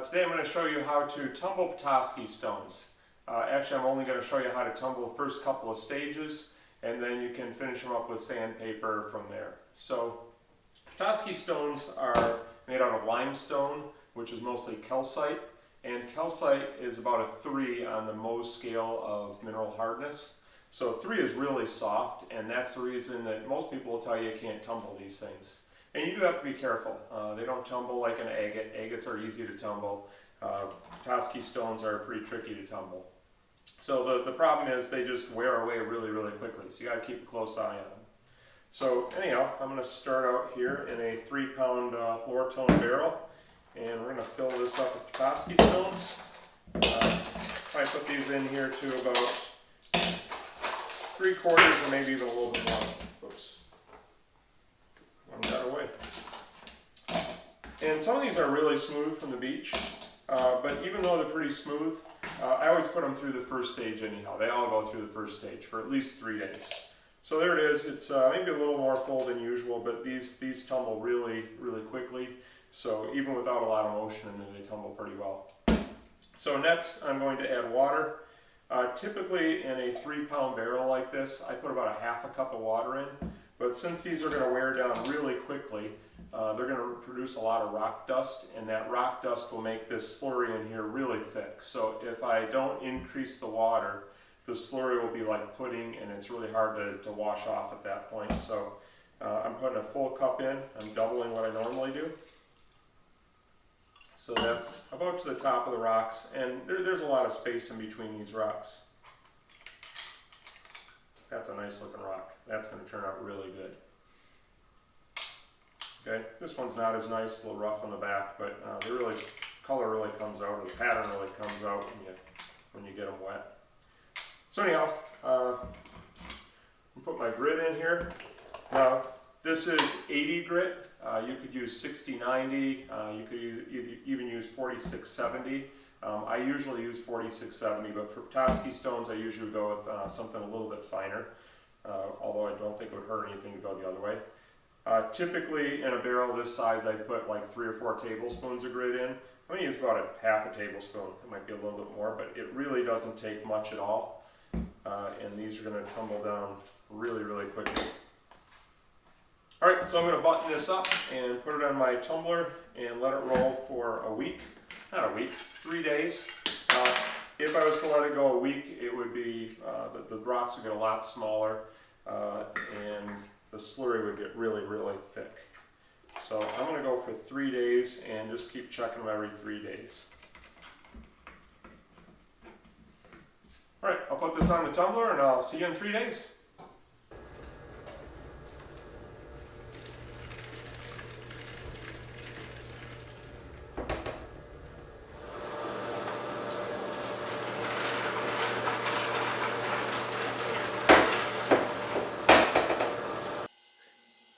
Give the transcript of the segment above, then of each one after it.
Today I'm going to show you how to tumble Petoskey stones. Actually, I'm only going to show you how to tumble the first couple of stages, and then you can finish them up with sandpaper from there. So, Petoskey stones are made out of limestone, which is mostly calcite, and calcite is about a 3 on the Mohs scale of mineral hardness. So 3 is really soft, and that's the reason that most people will tell you can't tumble these things. And you do have to be careful. They don't tumble like an agate. Agates are easy to tumble. Petoskey stones are pretty tricky to tumble. So the problem is they just wear away really, really quickly. So you got to keep a close eye on them. So anyhow, I'm going to start out here in a 3-pound lower tone barrel. And we're going to fill this up with Petoskey stones. I put these in here to about 3/4 or maybe even a little bit more. Oops. One got away. And some of these are really smooth from the beach, but even though they're pretty smooth, I always put them through the first stage anyhow. They all go through the first stage for at least 3 days. So there it is. It's maybe a little more full than usual, but these tumble really, really quickly. So even without a lot of motion in them, they tumble pretty well. So next I'm going to add water. Typically in a 3-pound barrel like this, I put about a 1/2 cup of water in. But since these are going to wear down really quickly, they're going to produce a lot of rock dust, and that rock dust will make this slurry in here really thick. So if I don't increase the water, the slurry will be like pudding, and it's really hard to wash off at that point. So I'm putting a full cup in. I'm doubling what I normally do. So that's about to the top of the rocks, and there's a lot of space in between these rocks. That's a nice looking rock. That's going to turn out really good. Okay, this one's not as nice, a little rough on the back, but the color really comes out, or the pattern really comes out when you get them wet. So anyhow, I'll put my grit in here. Now, this is 80 grit. You could use 60-90. You could even use 46-70. I usually use 46-70, but for Petoskey stones, I usually go with something a little bit finer, although I don't think it would hurt anything to go the other way. Typically, in a barrel this size, I put like 3 or 4 tablespoons of grit in. I'm going to use about a 1/2 tablespoon. It might be a little bit more, but it really doesn't take much at all. And these are going to tumble down really, really quickly. Alright, so I'm going to button this up and put it on my tumbler and let it roll for a week. Not a week, 3 days. If I was to let it go a week, it would be, the rocks would get a lot smaller, and the slurry would get really, really thick. So I'm going to go for 3 days and just keep checking them every 3 days. Alright, I'll put this on the tumbler and I'll see you in 3 days.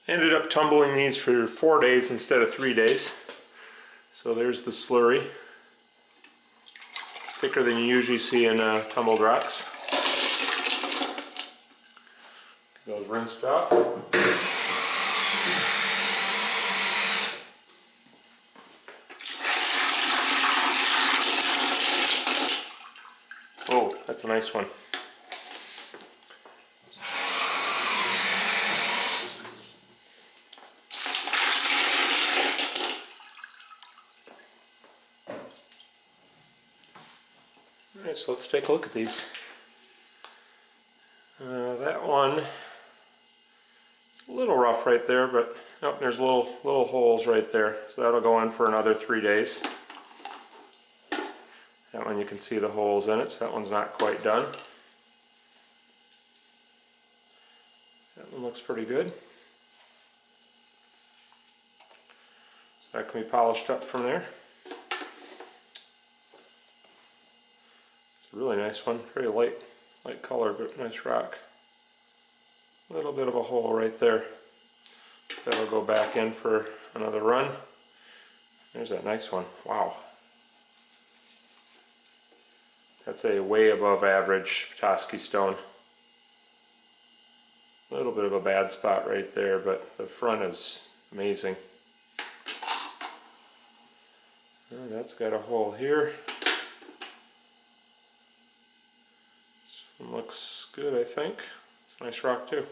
Ended up tumbling these for 4 days instead of 3 days. So there's the slurry. It's thicker than you usually see in tumbled rocks. Get those rinsed off. Oh, that's a nice one. Alright, so let's take a look at these. That one is a little rough right there, but nope, there's little holes right there. So that'll go on for another 3 days. That one you can see the holes in it, so that one's not quite done. That one looks pretty good. So that can be polished up from there. Really nice one, very light color, but nice rock. A little bit of a hole right there. That'll go back in for another run. There's that nice one. Wow. That's a way above average Petoskey stone. A little bit of a bad spot right there, but the front is amazing. And that's got a hole here. This one looks good, I think. It's a nice rock too.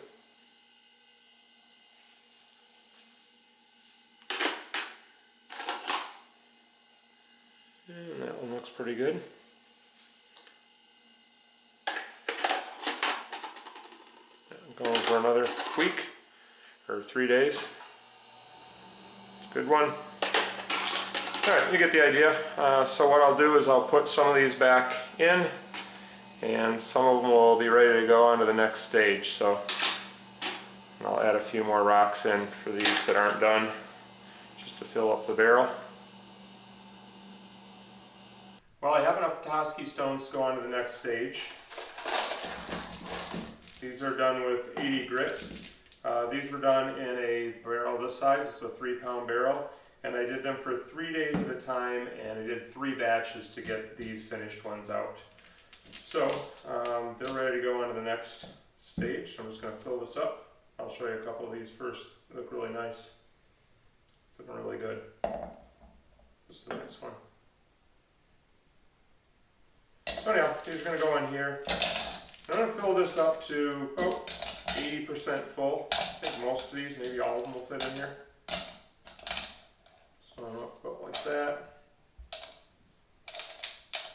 And that one looks pretty good. I'm going for another week or 3 days. It's a good one. Alright, you get the idea. So what I'll do is I'll put some of these back in, and some of them will be ready to go on to the next stage. So I'll add a few more rocks in for these that aren't done, just to fill up the barrel. Well, I have enough Petoskey stones to go on to the next stage. These are done with 80 grit. These were done in a barrel this size. It's a 3-pound barrel. And I did them for 3 days at a time, and I did 3 batches to get these finished ones out. So they're ready to go on to the next stage. I'm just going to fill this up. I'll show you a couple of these first. They look really nice. It's looking really good. This is a nice one. So anyhow, these are going to go in here. I'm going to fill this up to about 80% full. I think most of these, maybe all of them will fit in here. So I'm up about like that.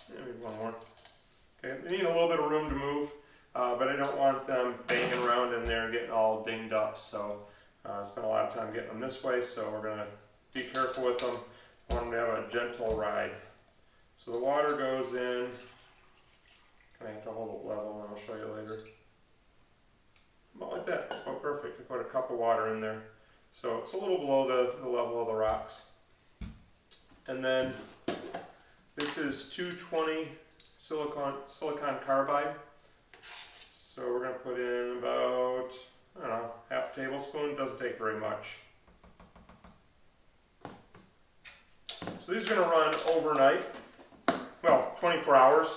Maybe one more. Okay, they need a little bit of room to move, but I don't want them banging around in there and getting all dinged up. So I spent a lot of time getting them this way, so we're going to be careful with them. I want them to have a gentle ride. So the water goes in. I have to hold it level, and I'll show you later. About like that. Oh, perfect. I put a cup of water in there. So it's a little below the level of the rocks. And then this is 220 silicon carbide. So we're going to put in about, I don't know, half a tablespoon. It doesn't take very much. So these are going to run overnight. Well, 24 hours.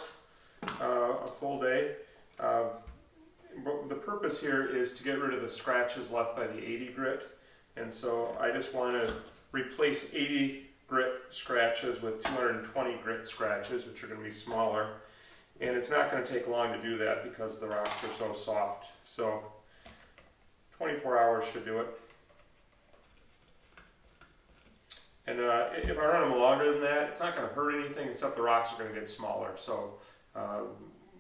A full day. But the purpose here is to get rid of the scratches left by the 80 grit, and so I just want to replace 80 grit scratches with 220 grit scratches, which are going to be smaller, and it's not going to take long to do that because the rocks are so soft. So 24 hours should do it. And if I run them longer than that, it's not going to hurt anything, except the rocks are going to get smaller. So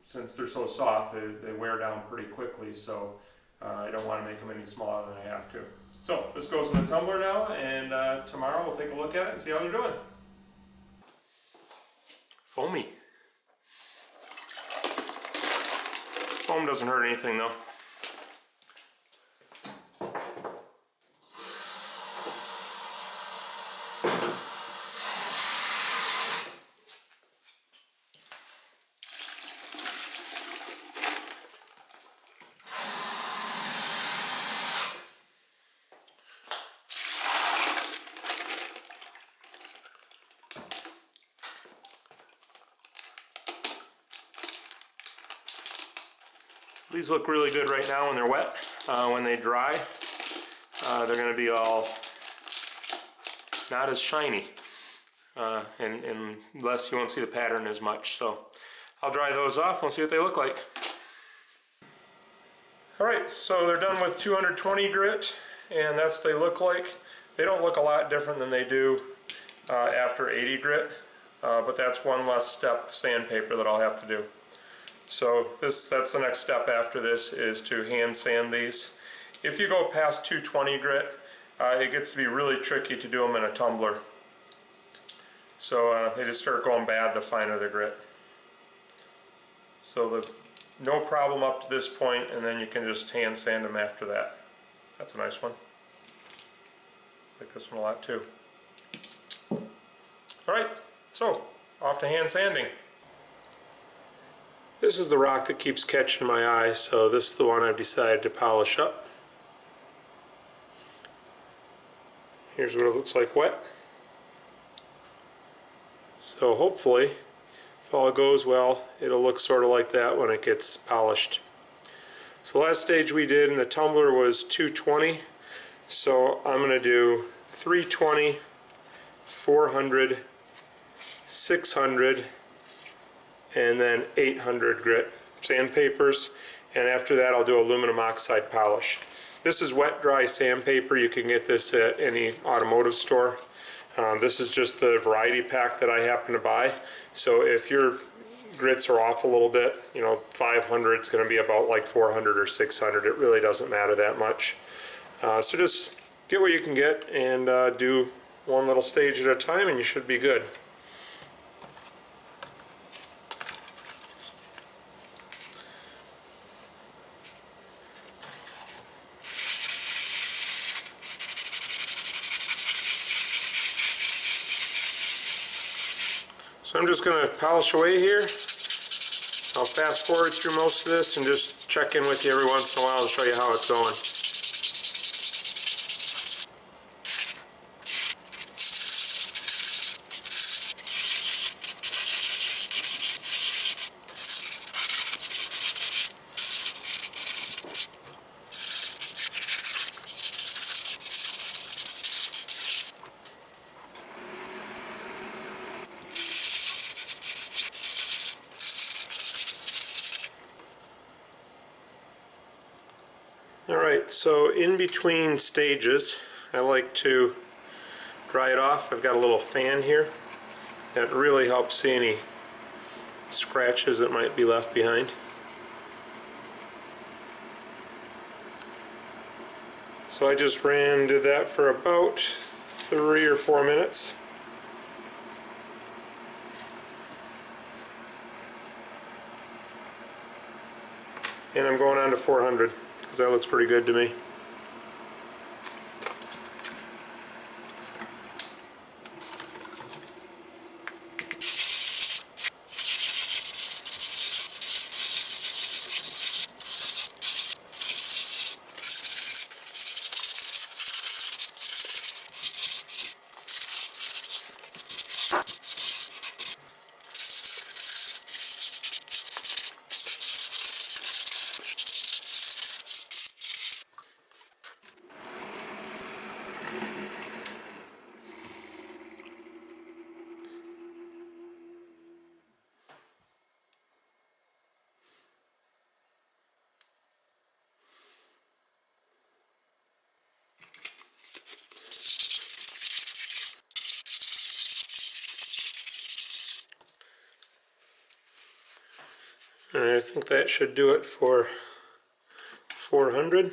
since they're so soft, they wear down pretty quickly, so I don't want to make them any smaller than I have to. So this goes in the tumbler now, and tomorrow we'll take a look at it and see how they're doing. Foamy. Foam doesn't hurt anything though. These look really good right now when they're wet. When they dry, they're going to be all not as shiny, and unless you won't see the pattern as much. So I'll dry those off and we'll see what they look like. Alright, so they're done with 220 grit, and that's what they look like. They don't look a lot different than they do after 80 grit, but that's one less step of sandpaper that I'll have to do. So that's the next step after this, is to hand sand these. If you go past 220 grit, it gets to be really tricky to do them in a tumbler. So they just start going bad the finer the grit. So no problem up to this point, and then you can just hand sand them after that. That's a nice one. I like this one a lot too. Alright, so off to hand sanding. This is the rock that keeps catching my eye, so this is the one I've decided to polish up. Here's what it looks like wet. So hopefully, if all goes well, it'll look sort of like that when it gets polished. So last stage we did in the tumbler was 220, so I'm going to do 320, 400, 600, and then 800 grit sandpapers, and after that I'll do aluminum oxide polish. This is wet dry sandpaper. You can get this at any automotive store. This is just the variety pack that I happen to buy. So if your grits are off a little bit, you know, 500 is going to be about like 400 or 600. It really doesn't matter that much. So just get what you can get and do one little stage at a time and you should be good. So I'm just going to polish away here. I'll fast forward through most of this and just check in with you every once in a while to show you how it's going. Alright, so in between stages, I like to dry it off. I've got a little fan here that really helps see any scratches that might be left behind. So I just did that for about 3 or 4 minutes. And I'm going on to 400. Because that looks pretty good to me. Alright, I think that should do it for 400.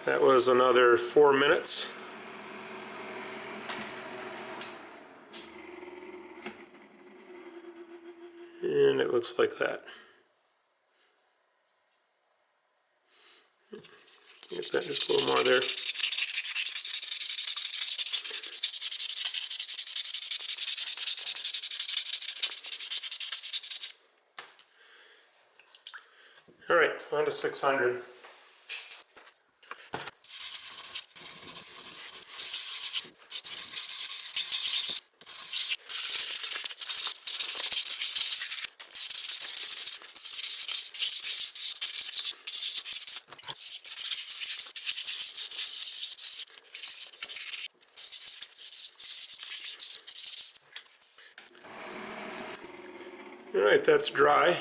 That was another 4 minutes. And it looks like that. Get that just a little more there. Alright, on to 600. Alright, that's dry.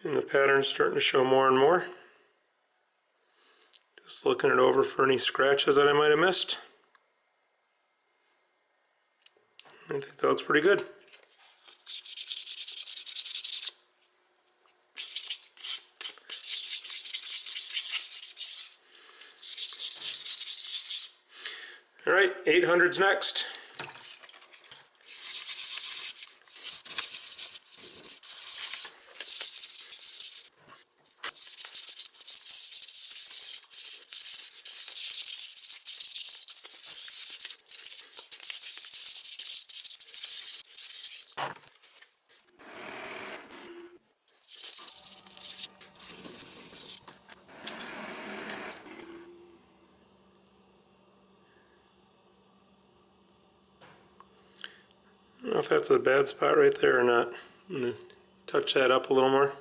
And the pattern's starting to show more and more. Just looking it over for any scratches that I might have missed. I think that looks pretty good. Alright, 800's next. I don't know if that's a bad spot right there or not. I'm going to touch that up a little more.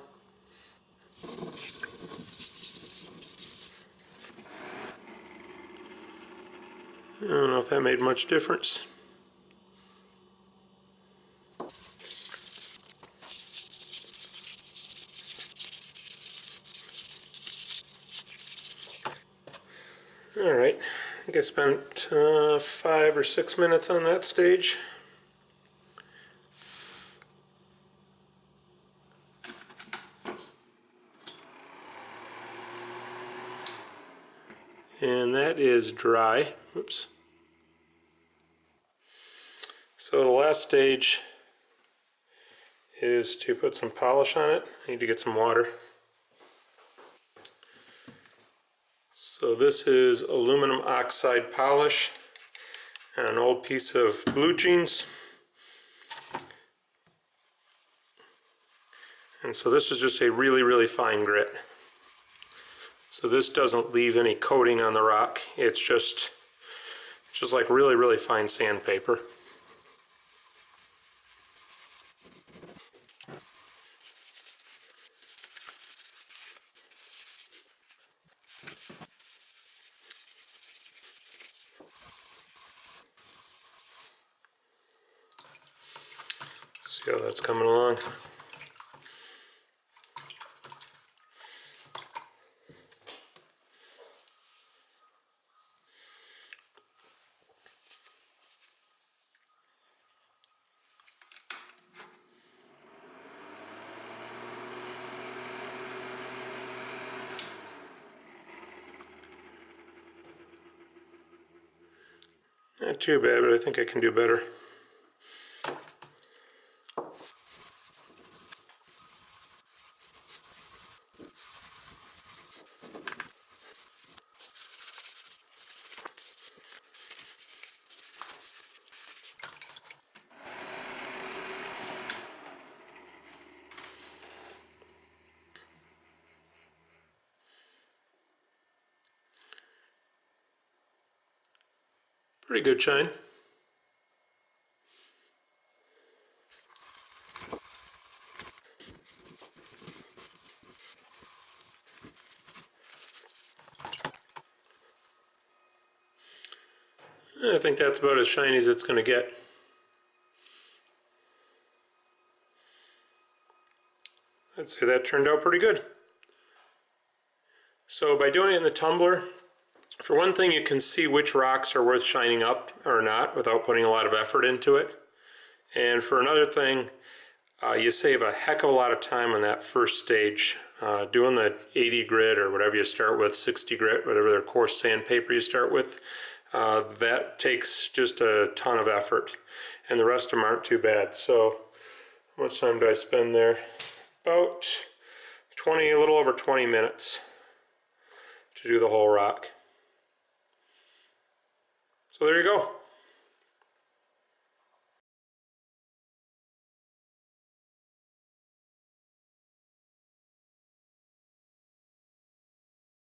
I don't know if that made much difference. All right, I think I spent 5 or 6 minutes on that stage. And that is dry. Oops. So the last stage is to put some polish on it. I need to get some water. So this is aluminum oxide polish and an old piece of blue jeans. And so this is just a really fine grit. So this doesn't leave any coating on the rock. It's just like really fine sandpaper. See how that's coming along. Not too bad, but I think I can do better. Pretty good shine. I think that's about as shiny as it's going to get. I'd say that turned out pretty good. So by doing it in the tumbler, for one thing, you can see which rocks are worth shining up or not without putting a lot of effort into it. And for another thing, you save a heck of a lot of time on that first stage. Doing the 80 grit or whatever you start with, 60 grit, whatever their coarse sandpaper you start with, that takes just a ton of effort. And the rest of them aren't too bad. So how much time do I spend there? About 20, a little over 20 minutes to do the whole rock. So there you go.